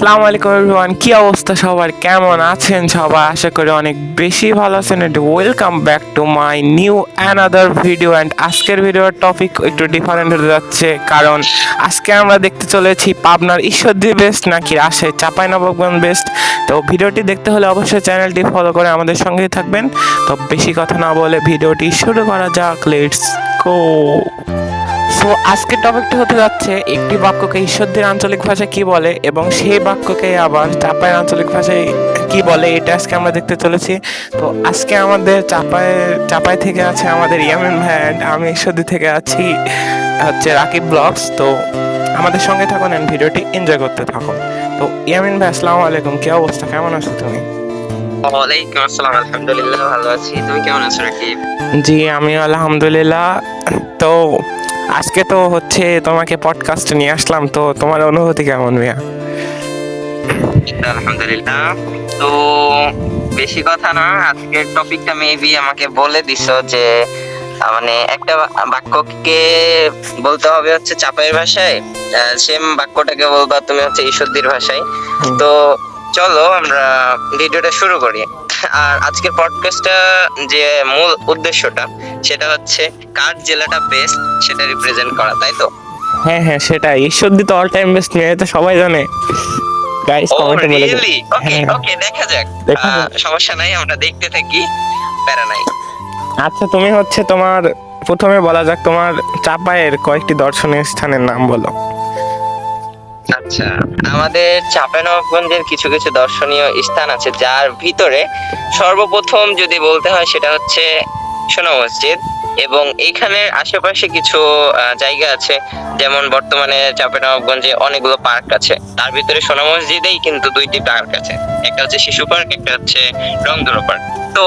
আসসালামু আলাইকুম এভরিওয়ান, কি অবস্থা সবার, কেমন আছেন সবাই? আশা করি অনেক বেশি ভালো আছেন। And welcome back to my new another video. And আজকের ভিডিওর টপিক একটু ডিফারেন্ট হতে যাচ্ছে, কারণ আজকে আমরা দেখতে চলেছি পাবনার ঈশ্বরদী বেস্ট নাকি রাজশাহী চাঁপাইনবাবগঞ্জ বেস্ট। তো ভিডিওটি দেখতে হলে অবশ্যই চ্যানেলটি ফলো করে আমাদের সঙ্গেই থাকবেন। তো বেশি কথা না বলে ভিডিওটি শুরু করা যাক, লেটস গো। সো আজকের টপিকটা হতে যাচ্ছে একটি বাক্যকে ঈশ্বরদীর আঞ্চলিক ভাষায় কি বলে এবং সেই বাক্যকে আবার চাপাইয়ের আঞ্চলিক ভাষায় কি বলে, এটা আজকে আমরা দেখতে চলেছি। তো আজকে আমাদের চাপাই থেকে আছে আমাদের ইয়ামিন ভাই, and আমি ঈশ্বরদী থেকে আছি হচ্ছে রাকিব ব্লগস। তো আমাদের সঙ্গে থাকুন এন্ড ভিডিওটি এনজয় করতে থাকুন। তো ইয়ামিন ভাই, আসসালামু আলাইকুম, কি অবস্থা, কেমন আছো তুমি? ওয়ালাইকুম আসসালাম, আলহামদুলিল্লাহ ভালো আছি। তুমি কেমন আছো রাকিব? জি, আমি আলহামদুলিল্লাহ। তো আজকে তো হচ্ছে তোমাকে পডকাস্ট নিয়ে আসলাম, তো তোমার অনুভূতি কেমন ভাইয়া? আলহামদুলিল্লাহ। তো বেশি কথা না, আজকের টপিকটা মেবি আমাকে বলে দিছো যে মানে একটা বাক্যকে বলতে হবে হচ্ছে চাপাইয়ের ভাষায়, সেম বাক্যটাকে বলবা তুমি হচ্ছে ঈশ্বরদীর ভাষায়। তো চলো আমরা ভিডিওটা শুরু করি। আর আজকের পডকাস্টটা যে মূল উদ্দেশ্যটা সেটা হচ্ছে কার জেলাটা বেস্ট সেটা রিপ্রেজেন্ট করা, তাই তো? হ্যাঁ হ্যাঁ, সেটাই, ঈশ্বরদী তো অল টাইম বেস্ট নিয়ে তো সবাই জানে। গাইস কমেন্টে বলে দাও। ওকে ওকে, দেখা যাক, সমস্যা নাই, আমরা দেখতে থাকি, প্যারা নাই। আচ্ছা, তুমি হচ্ছে তোমার প্রথমে বলা যাক তোমার চাপাইয়ের কয়েকটি দর্শনীয় স্থানের নাম বলো। আচ্ছা, আমাদের চাঁপাইনবাবগঞ্জের কিছু কিছু দর্শনীয় স্থান আছে, যার ভিতরে সর্বপ্রথম যদি বলতে হয় সেটা হচ্ছে সোনা মসজিদ। এবং এইখানের আশেপাশে কিছু জায়গা আছে, যেমন বর্তমানে চাঁপাইনবাবগঞ্জে অনেকগুলো পার্ক আছে, তার ভিতরে সোনা মসজিদেই কিন্তু দুইটি পার্ক আছে, একটা হচ্ছে শিশু পার্ক, একটা হচ্ছে রংধনু পার্ক। তো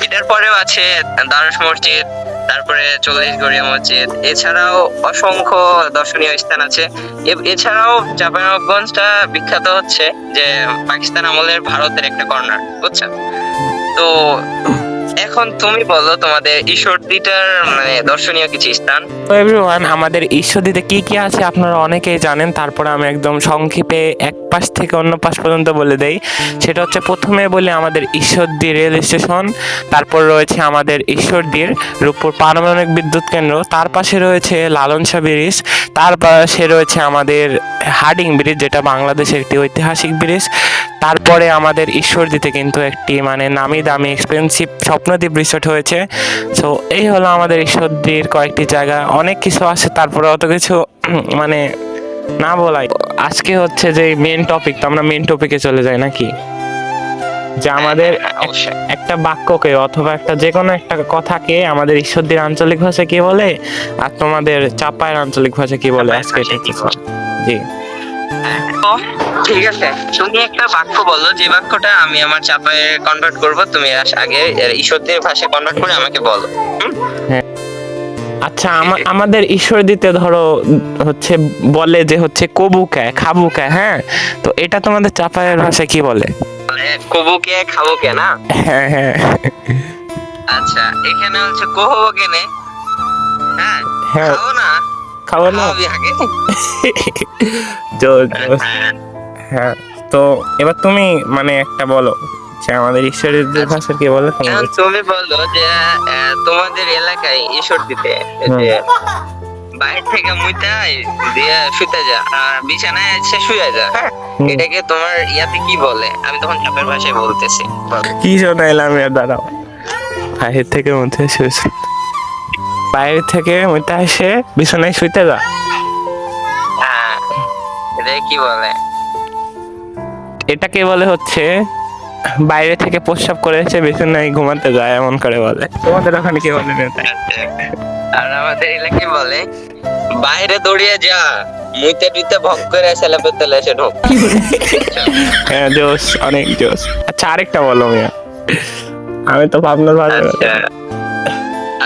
এটার পরেও আছে দারুস মসজিদ, তারপরে 40 গড়িয়া মসজিদ, এছাড়াও অসংখ্য দর্শনীয় স্থান আছে। এছাড়াও চাঁপাইনবাবগঞ্জটা বিখ্যাত হচ্ছে যে পাকিস্তান আমলের ভারতের একটা কর্নার, বুঝছো? তো এখন তুমি বলো তোমাদের ঈশ্বরদীটার মানে দর্শনীয় কিছু স্থান। তো এভরিওয়ান, আমাদের ঈশ্বরদীতে কি কি আছে আপনারা অনেকেই জানেন, তারপরে আমি একদম সংক্ষেপে এক পাশ থেকে অন্য পাশ পর্যন্ত বলে দেই। সেটা হচ্ছে প্রথমে বলি আমাদের ঈশ্বরদী রেল স্টেশন, তারপর রয়েছে আমাদের ঈশ্বরদীর রূপপুর পারমাণবিক বিদ্যুৎ কেন্দ্র, তার পাশে রয়েছে লালন শাহ ব্রিজ, তার পাশে রয়েছে আমাদের হার্ডিং ব্রিজ, যেটা বাংলাদেশের একটি ঐতিহাসিক ব্রিজ। তারপরে আমাদের ঈশ্বরদীতে কিন্তু একটি মানে নামি দামি এক্সপেন্সিভ স্বপ্নদ্বীপ রিসোর্ট হয়েছে। সো এই হলো আমাদের ঈশ্বরদীর কয়েকটি জায়গা, অনেক কিছু আছে, তারপরে অত কিছু মানে না বলাই। আজকে হচ্ছে যে মেন টপিক, তো আমরা মেন টপিকে চলে যাই নাকি? যে আমাদের একটা বাক্যকে অথবা একটা যে কোনো একটা কথাকে আমাদের ঈশ্বরদীর আঞ্চলিক ভাষা কি বলে আর তোমাদের চাপাইয়ের আঞ্চলিক ভাষা কি বলে, আজকে জি। ঠিক আছে, তুমি একটা বাক্য বলো, যে বাক্যটা আমি আমার চাপায়ে কনভার্ট করব, তুমি আগে ঈশ্বরদীর ভাষায় কনভার্ট করে আমাকে বলো। হ্যাঁ, আচ্ছা, আমাদের ঈশ্বরদীতে ধরো হচ্ছে বলে যে হচ্ছে কবুকে খাবুকে, হ্যাঁ, তো এটা তোমাদের চাপাইয়ের ভাষায় কি বলে? কবুকে খাবুকে না? হ্যাঁ হ্যাঁ। আচ্ছা, এখানে হচ্ছে কোহবকে নে, হ্যাঁ খাবো না, খাবো না আগে। হ্যাঁ, তো এবার তুমি মানে একটা বলো যে আমাদের ঈশ্বরের ভাষা কি বলে। তুমি বলো যে তোমাদের এলাকায় ঈশ্বরদীতে যে বাইরে থেকে মুইতা দিয়ে শুতে যা আর বিছানায় এসে শুয়ে যা, এটাকে তোমার ইয়াতে কি বলে? আমি তখন চাপের ভাষায় বলতেছি। কি শোনাইলাম এর দ্বারা? বাইরে থেকে মধ্যে শুয়েছে, বাইরে থেকে মুইতা এসে বিছানায় শুতে যা, হ্যাঁ, এটা কি বলে? এটাকে বলে হচ্ছে বাইরে থেকে প্রস্রাব করে এসে বিছানায় ঘুমাতে যায়, এমন করে বলে। তোমাদের ওখানে কি বলে? আর আমাদের এলাকায় বলে বাইরে দৌড়িয়ে যা, মুইতে টুইতে ভক করে সেলাপে তেলে এসে ঢোক। হ্যাঁ, জোস, অনেক জোস। আচ্ছা, আরেকটা বলো মিয়া, আমি তো ভাবনার ভাষা।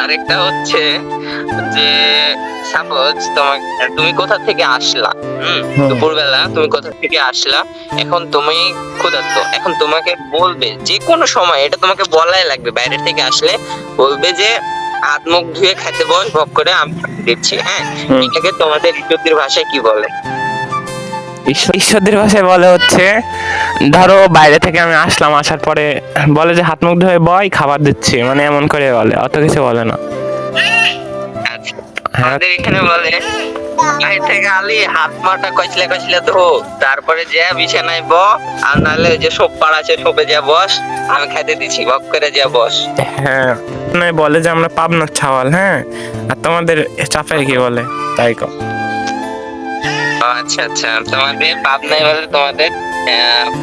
আরেকটা হচ্ছে যে সাপোজ তুমি কোথা থেকে আসলা, দুপুরবেলা তুমি কোথা থেকে আসলা, এখন তুমি ক্ষুধার্ত, এখন তোমাকে বলবে যে কোনো সময়, এটা তোমাকে বলাই লাগবে, বাইরে থেকে আসলে বলবে যে হাত মুখ ধুয়ে খেতে বস, ভোগ করে আমি দিচ্ছি, হ্যাঁ। এটাকে তোমাদের ঈশ্বরদীর ভাষায় কি বলে? ঈশ্বরদের ভাষায় বলে হচ্ছে, ধরো বাইরে থেকে আমি আসলাম, আসার পরে বলে যে হাত মুখ ধুয়ে বয়, খাবার দিচ্ছি, মানে এমন করে বলে, অত কিছু বলে না। আচ্ছা, হ্যাঁ, আমাদের এখানে বলে বাইরে থেকে আলি হাত মাটা কচলে ধো, তারপরে যে বিছানায় ব, আর নাহলে ওই যে সোপ পাড়া আছে সোপে যা বস, আমি খাইতে দিচ্ছি বক করে যা বস। হ্যাঁ, মানে বলে যে আমরা পাবনার ছাওয়াল। হ্যাঁ, আর তোমাদের চাপাই কি বলে তাই কও? আচ্ছা আচ্ছা, তোমাদের পাবনায় বলে তোমাদের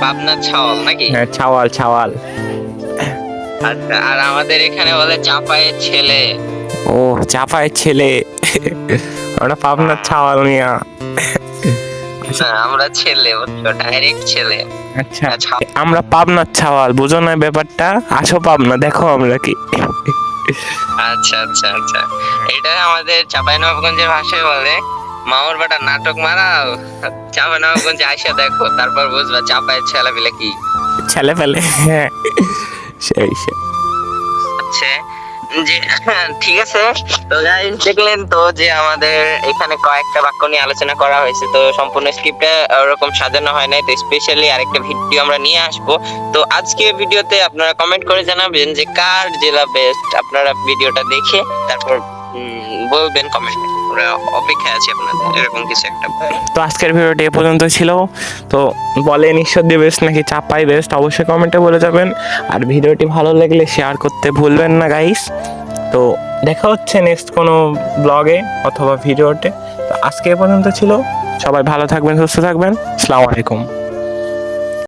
পাবনার ছাওয়াল নাকি? হ্যাঁ, ছাওয়াল ছাওয়াল। আচ্ছা, আর আমাদের এখানে বলে চাপায়ের ছেলে। ও, চাপায়ের ছেলে। আমরা পাবনার ছাওয়াল মিয়া। না, আমরা ছেলে, বুঝছো, ডাইরেক্ট ছেলে। আচ্ছা, আচ্ছা। আমরা পাবনার ছাওয়াল, বুঝো না ব্যাপারটা? আসো পাবনা, দেখো আমরা কি। আচ্ছা আচ্ছা আচ্ছা, এটা আমাদের চাঁপাইনবাবগঞ্জের ভাষায় বলে মামুর বেটা নাটক মারাও, চাঁপাইনবাবগঞ্জে আইসা দেখো, তারপর বুঝবা চাপায়ের ছেলে পেলে কি। ছেলে ফেলে। হ্যাঁ, সেই সেই। আচ্ছা, যে ঠিক আছে, তো গাইস দেখলেন তো যে আমাদের এখানে কয়েকটা বাক্য নিয়ে আলোচনা করা হয়েছে, তো সম্পূর্ণ স্ক্রিপ্টে ওরকম সাজানো হয় নাই, তো স্পেশালি আরেকটা ভিডিও আমরা নিয়ে আসবো। তো আজকে ভিডিওতে আপনারা কমেন্ট করে জানাবেন যে কার জেলা বেস্ট, আপনারা ভিডিওটা দেখে তারপর বলবেন কমেন্টে, আমরা অপেক্ষায় আছি আপনাদের এরকম কিছু একটা। তো আজকের ভিডিওটি এ পর্যন্ত ছিল। তো বলেন ঈশ্বরদী বেস্ট নাকি চাপাই বেস্ট, অবশ্যই কমেন্টে বলে যাবেন। আর ভিডিওটি ভালো লাগলে শেয়ার করতে ভুলবেন না গাইস। তো দেখা হচ্ছে নেক্সট কোনো ব্লগে অথবা ভিডিওতে। তো আজকে এ পর্যন্ত ছিল। সবাই ভালো থাকবেন, সুস্থ থাকবেন। আসসালামু আলাইকুম।